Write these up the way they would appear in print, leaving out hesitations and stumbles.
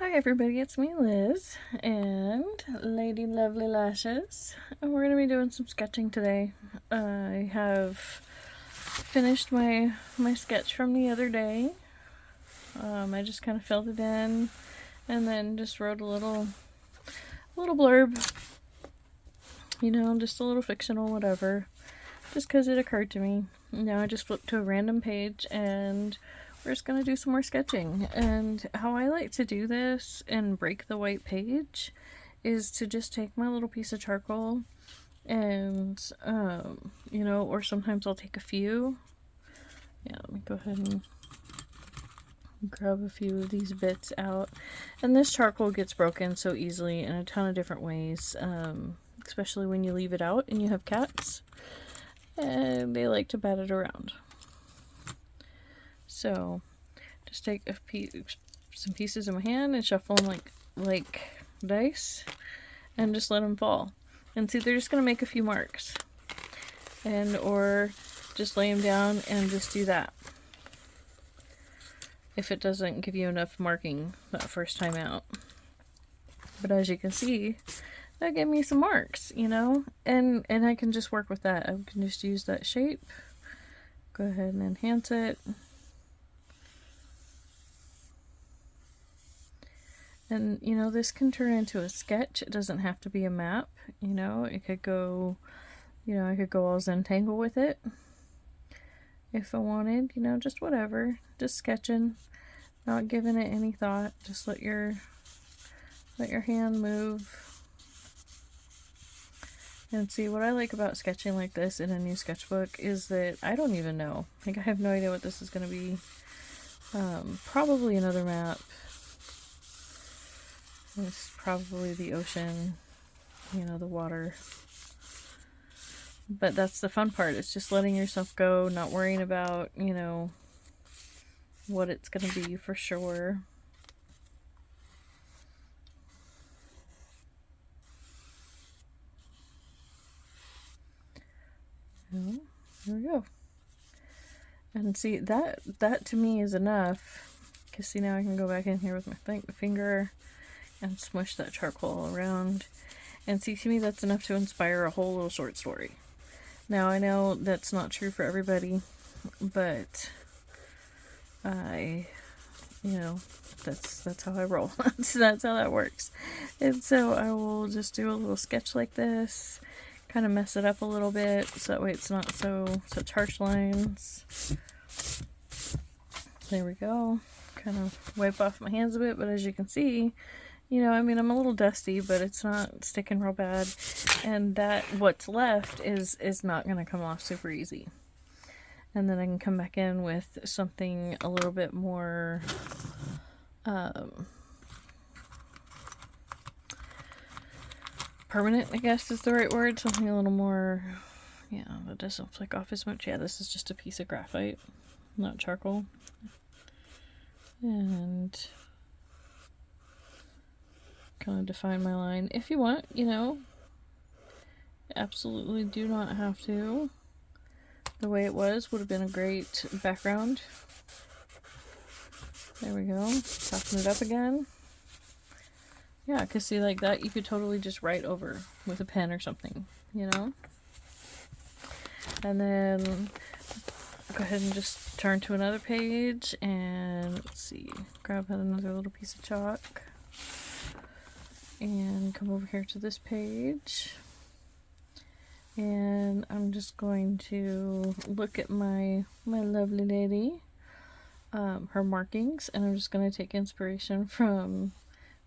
Hi everybody, it's me Liz and Lady Lovely Lashes, and we're going to be doing some sketching today. I have finished my sketch from the other day. I just kind of filled it in and then just wrote a little blurb, you know, just a little fictional whatever, just because it occurred to me. Now I just flipped to a random page and we're just going to do some more sketching. And how I like to do this and break the white page is to just take my little piece of charcoal and, you know, or sometimes I'll take a few. Yeah, let me go ahead and grab a few of these bits out. And this charcoal gets broken so easily in a ton of different ways, especially when you leave it out and you have cats. And they like to bat it around. So just take some pieces in my hand and shuffle them like dice and just let them fall. And see, they're just going to make a few marks. And or just lay them down and just do that. If it doesn't give you enough marking that first time out. But as you can see, that gave me some marks, you know? And I can just work with that. I can just use that shape. Go ahead and enhance it. And, you know, this can turn into a sketch. It doesn't have to be a map, you know. It could go, you know, I could go all Zentangle with it if I wanted, you know, just whatever. Just sketching, not giving it any thought. Just let your hand move. And see, what I like about sketching like this in a new sketchbook is that I don't even know. Like, I have no idea what this is going to be. Probably another map. It's probably the ocean, you know, the water. But that's the fun part. It's just letting yourself go, not worrying about, you know, what it's going to be for sure. Well, there we go. And see, that to me is enough. Because see, now I can go back in here with my finger and smush that charcoal around. And see, to me, that's enough to inspire a whole little short story. Now, I know that's not true for everybody, but you know, that's how I roll. that's how that works. And so I will just do a little sketch like this, kind of mess it up a little bit, so that way it's not such harsh lines. There we go. Kind of wipe off my hands a bit, but as you can see, you know, I mean, I'm a little dusty, but it's not sticking real bad. And that, what's left is not going to come off super easy. And then I can come back in with something a little bit more, permanent, I guess is the right word. Something a little more, yeah, that doesn't flick off as much. Yeah, this is just a piece of graphite, not charcoal. And kind of define my line if you want, you know. Absolutely do not have to. The way it was would have been a great background. There we go. Soften it up again. Yeah, because see, like that, you could totally just write over with a pen or something, you know? And then go ahead and just turn to another page and let's see, grab another little piece of chalk. And come over here to this page. And I'm just going to look at my lovely lady, her markings, and I'm just going to take inspiration from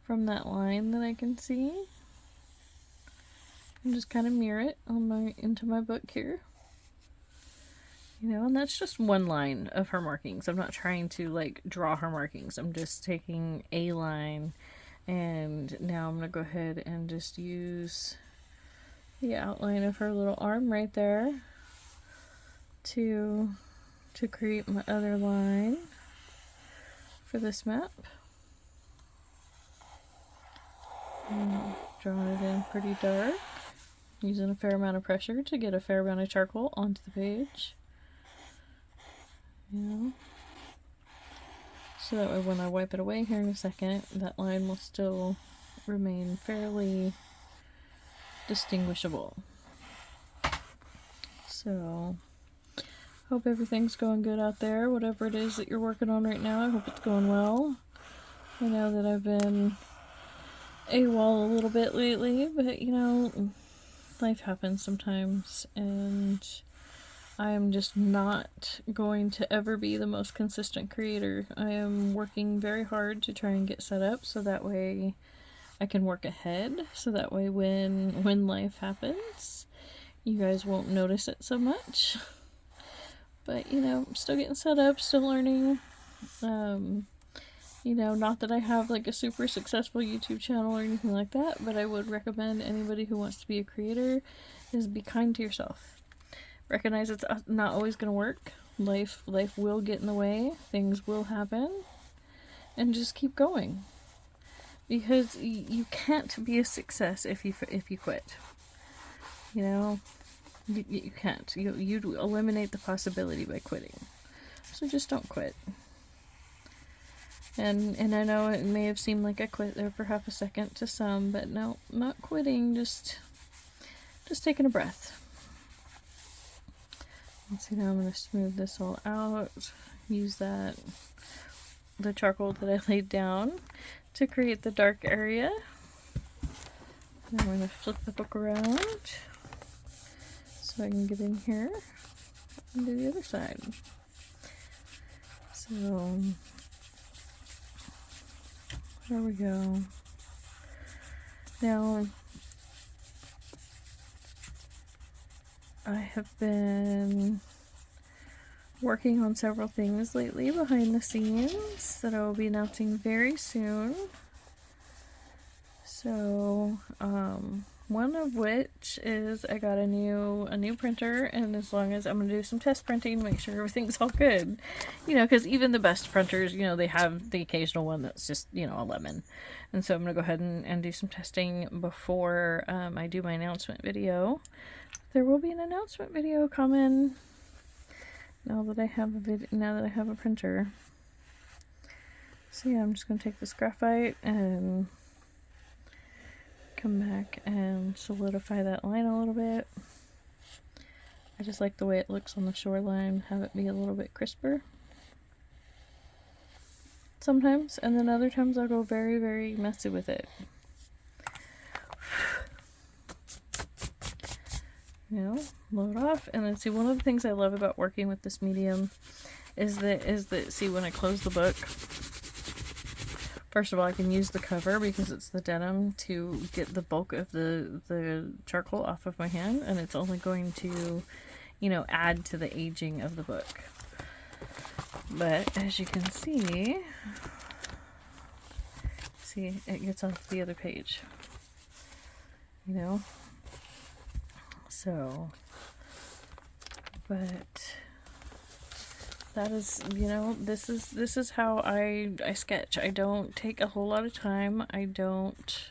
that line that I can see. And just kind of mirror it into my book here. You know, and that's just one line of her markings. I'm not trying to like draw her markings. I'm just taking a line. And now I'm going to go ahead and just use the outline of her little arm right there to create my other line for this map. Drawing it in pretty dark, using a fair amount of pressure to get a fair amount of charcoal onto the page. You know, So that way when I wipe it away here in a second, that line will still remain fairly distinguishable. So, hope everything's going good out there. Whatever it is that you're working on right now, I hope it's going well. I know that I've been AWOL a little bit lately, but you know, life happens sometimes, and I am just not going to ever be the most consistent creator. I am working very hard to try and get set up so that way I can work ahead, so that way when life happens, you guys won't notice it so much. But, you know, I'm still getting set up, still learning. You know, not that I have like a super successful YouTube channel or anything like that, but I would recommend anybody who wants to be a creator is be kind to yourself. Recognize it's not always going to work. Life will get in the way. Things will happen. And just keep going. Because you can't be a success if you quit. You know, you can't. You eliminate the possibility by quitting. So just don't quit. And I know it may have seemed like I quit there for half a second to some, but no, not quitting, just taking a breath. And so now I'm going to smooth this all out, use the charcoal that I laid down to create the dark area. Now I'm going to flip the book around so I can get in here and do the other side. So there we go. Now, I have been working on several things lately behind the scenes that I will be announcing very soon. So, one of which is I got a new printer, and as long as I'm going to do some test printing, make sure everything's all good. You know, because even the best printers, you know, they have the occasional one that's just, you know, a lemon. And so I'm going to go ahead and do some testing before I do my announcement video. There will be an announcement video coming now that I have a printer. So yeah, I'm just going to take this graphite and come back and solidify that line a little bit. I just like the way it looks on the shoreline, have it be a little bit crisper sometimes, and then other times I'll go very, very messy with it. You know, load off, and then see, one of the things I love about working with this medium is that see, when I close the book, first of all, I can use the cover because it's the denim to get the bulk of the charcoal off of my hand, and it's only going to, you know, add to the aging of the book. But as you can see, it gets off the other page, you know. So, but that is, you know, this is how I sketch. I don't take a whole lot of time. I don't,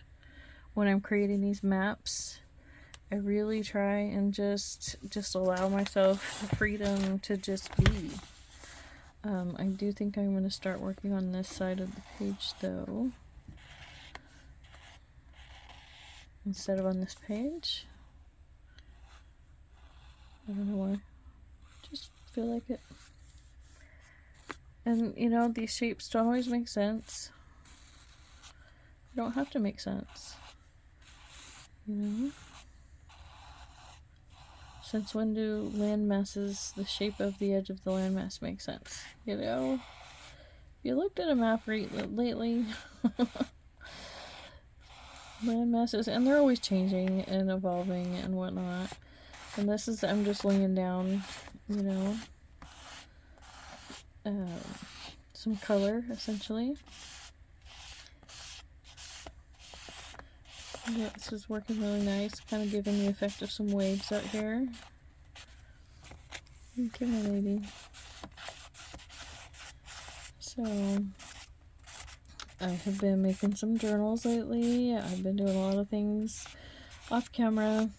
when I'm creating these maps, I really try and just allow myself the freedom to just be. I do think I'm going to start working on this side of the page though, instead of on this page. I don't know why. Just feel like it. And, you know, these shapes don't always make sense. They don't have to make sense. You know? Since when do land masses, the shape of the edge of the landmass make sense? You know? If you looked at a map lately, land masses, and they're always changing and evolving and whatnot. And this is, I'm just laying down, you know, some color, essentially. Yeah, this is working really nice, kind of giving the effect of some waves out here. Thank you, my lady. So, I have been making some journals lately. I've been doing a lot of things off camera.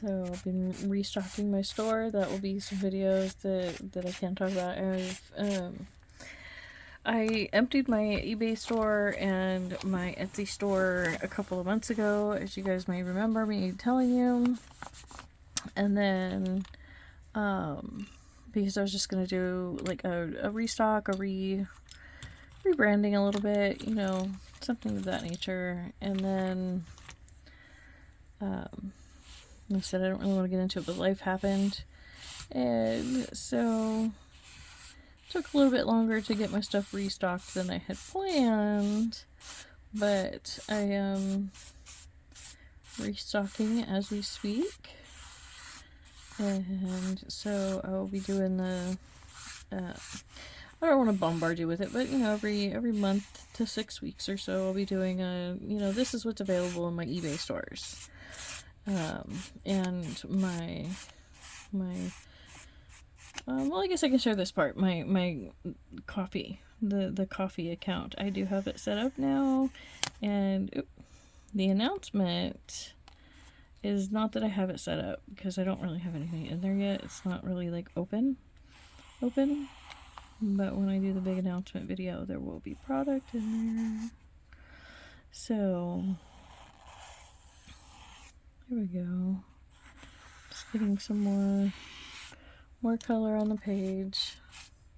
So I've been restocking my store. That will be some videos that I can't talk about. I emptied my eBay store and my Etsy store a couple of months ago, as you guys may remember me telling you. And then, because I was just going to do like a restock, rebranding a little bit, you know, something of that nature. And then, like I said, I don't really want to get into it, but life happened. And so took a little bit longer to get my stuff restocked than I had planned, but I am restocking as we speak. And so I will be doing the I don't want to bombard you with it, but you know, every month to 6 weeks or so I'll be doing you know, this is what's available in my eBay stores. And my well, I guess I can share this part. My coffee, the coffee account. I do have it set up now, and the announcement is not that I have it set up because I don't really have anything in there yet. It's not really like open. But when I do the big announcement video, there will be product in there. So here we go. Just getting some more color on the page,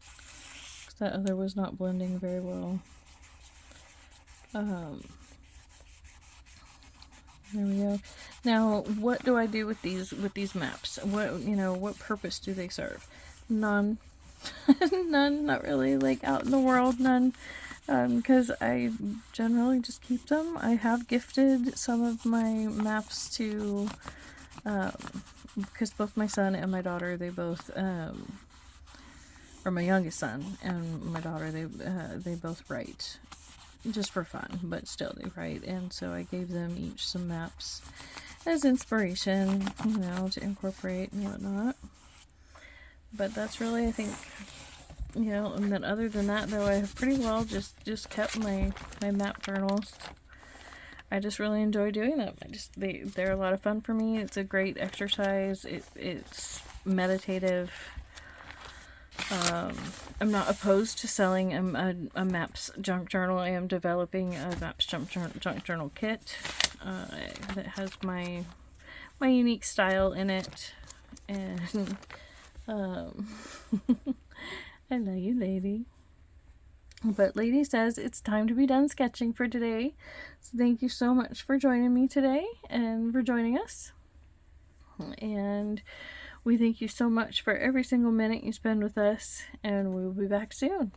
because that other was not blending very well. There we go. Now, what do I do with these maps? What purpose do they serve? None. None, not really, like out in the world, none. Because I generally just keep them. I have gifted some of my maps to because both my son and my daughter, they both, or my youngest son and my daughter, they both write, just for fun, but still they write, and so I gave them each some maps as inspiration, you know, to incorporate and whatnot. But that's really, I think, you know, and then other than that, though, I have pretty well just kept my map journals. I just really enjoy doing them. They're a lot of fun for me. It's a great exercise. It's meditative. I'm not opposed to selling a Maps junk journal. I am developing a Maps junk journal kit that has my unique style in it. And I love you, lady. But Lady says it's time to be done sketching for today. So thank you so much for joining me today and for joining us. And we thank you so much for every single minute you spend with us, and we will be back soon.